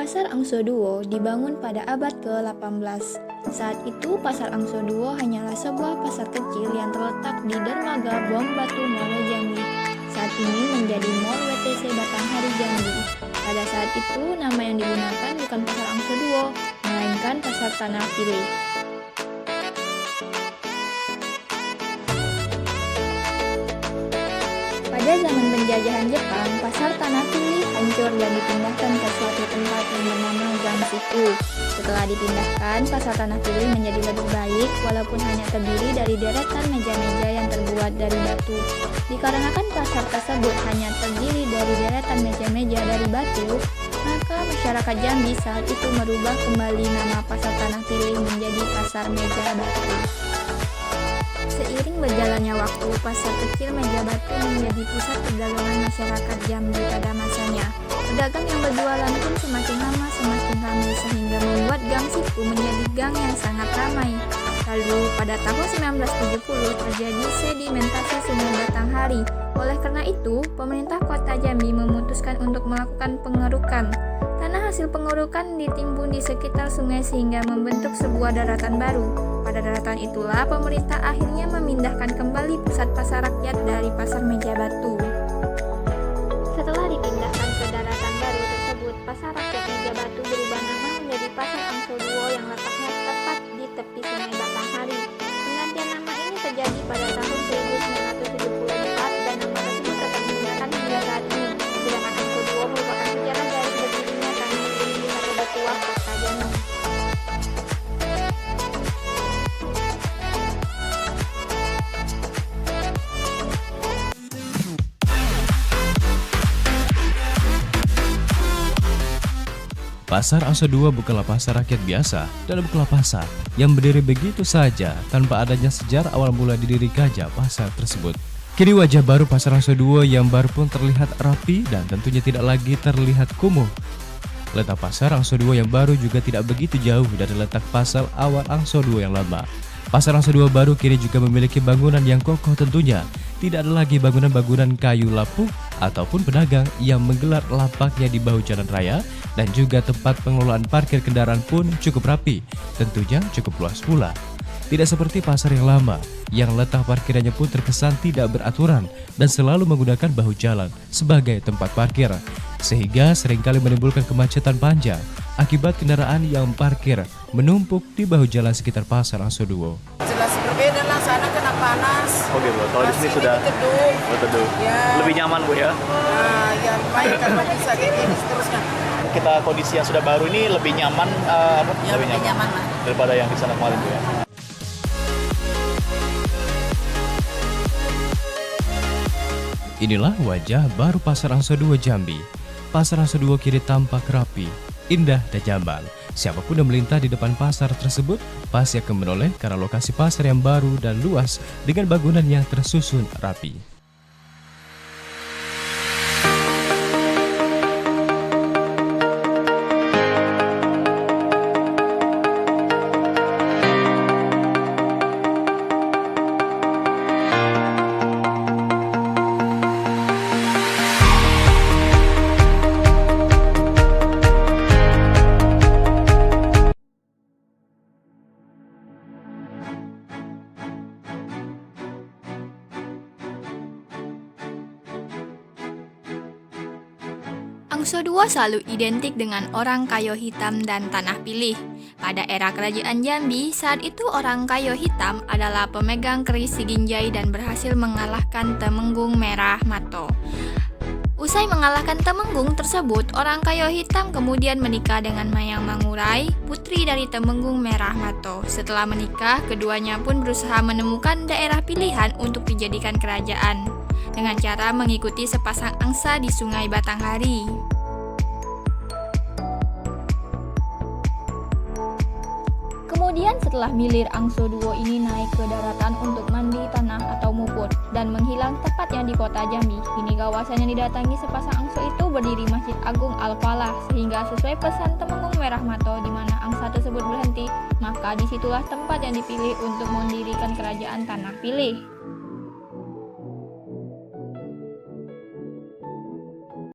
Pasar Angsoduo dibangun pada abad ke-18. Saat itu, Pasar Angsoduo hanyalah sebuah pasar kecil yang terletak di Dermaga Bom Batu Muaro Jambi. Saat ini menjadi Mall WTC Batanghari Jambi. Pada saat itu, nama yang digunakan bukan Pasar Angsoduo, melainkan Pasar Tanah Pilih. Pada zaman penjajahan Jepang, Pasar Tanah Pilih hancur dan dipindahkan ke suatu tempat yang bernama Gang Siku. Setelah dipindahkan, Pasar Tanah Pilih menjadi lebih baik walaupun hanya terdiri dari deretan meja-meja yang terbuat dari batu. Dikarenakan pasar tersebut hanya terdiri dari deretan meja-meja dari batu, maka masyarakat Jambi saat itu merubah kembali nama Pasar Tanah Pilih menjadi Pasar Meja Batu. Seiring berjalannya waktu, pasar kecil Meja Batu menjadi pusat perdagangan masyarakat Jambi pada masanya. Pedagang yang berjualan pun semakin lama semakin ramai sehingga membuat Gang Siku menjadi gang yang sangat ramai. Lalu pada tahun 1970 terjadi sedimentasi Sungai Batanghari. Oleh karena itu, pemerintah Kota Jambi memutuskan untuk melakukan pengerukan. Tanah hasil pengerukan ditimbun di sekitar sungai sehingga membentuk sebuah daratan baru. Pada daratan itulah pemerintah akhirnya memindahkan kembali pusat pasar rakyat dari Pasar Meja Batu. Setelah dipindahkan ke daratan baru tersebut, Pasar Rakyat Meja Batu berubah nama menjadi Pasar Angsoduo yang letaknya tepat di tepi Sungai Batanghari. Penggantian nama ini terjadi pada tahun 1974 dan nama tersebut tetap digunakan hingga saat ini. Sedangkan Angsoduo merupakan sejarah dari berdirinya Tanah Pilih di Marga Tua, Kota Jambi. Pasar Angsoduo bukanlah pasar rakyat biasa dan bukanlah pasar yang berdiri begitu saja tanpa adanya sejarah awal mula didirikannya pasar tersebut. Kini wajah baru Pasar Angsoduo yang baru pun terlihat rapi dan tentunya tidak lagi terlihat kumuh. Letak Pasar Angsoduo yang baru juga tidak begitu jauh dari letak pasar awal Angsoduo yang lama. Pasar Angsoduo baru kini juga memiliki bangunan yang kokoh tentunya. Tidak ada lagi bangunan-bangunan kayu lapuk ataupun pedagang yang menggelar lapaknya di bahu jalan raya, dan juga tempat pengelolaan parkir kendaraan pun cukup rapi, tentunya cukup luas pula. Tidak seperti pasar yang lama, yang letak parkirannya pun terkesan tidak beraturan dan selalu menggunakan bahu jalan sebagai tempat parkir, sehingga seringkali menimbulkan kemacetan panjang akibat kendaraan yang parkir menumpuk di bahu jalan sekitar Pasar Angsoduo. Jelas berbeda lah, sana kena panas. Oke Bu, kalau di sini sudah teduh. teduh. Ya. Lebih nyaman Bu ya. Nah, ya lumayan karena bisa kayak gini seterusnya. Kita kondisi yang sudah baru ini lebih nyaman, Ya, lebih nyaman lah. daripada yang di sana kemarin Bu ya. Inilah wajah baru Pasar Angsoduo Jambi. Pasar Angsoduo kini tampak rapi, indah dan nyaman. Siapapun yang melintas di depan pasar tersebut pasti akan menoleh karena lokasi pasar yang baru dan luas dengan bangunan yang tersusun rapi. Angsoduo selalu identik dengan orang kayu hitam dan tanah pilih. Pada era kerajaan Jambi, saat itu orang kayu hitam adalah pemegang keris Siginjai dan berhasil mengalahkan Temenggung Merah Mato. Usai mengalahkan Temenggung tersebut, orang kayu hitam kemudian menikah dengan Mayang Mangurai, putri dari Temenggung Merah Mato. Setelah menikah, keduanya pun berusaha menemukan daerah pilihan untuk dijadikan kerajaan dengan cara mengikuti sepasang angsa di Sungai Batanghari. Kemudian setelah milir Angsoduo ini naik ke daratan untuk mandi tanah atau muput dan menghilang tepatnya di Kota Jambi. Kini kawasan yang didatangi sepasang angso itu berdiri Masjid Agung Al-Falah, sehingga sesuai pesan Temenggung Merah Mato di mana angsa tersebut berhenti, maka disitulah tempat yang dipilih untuk mendirikan kerajaan Tanah Pilih.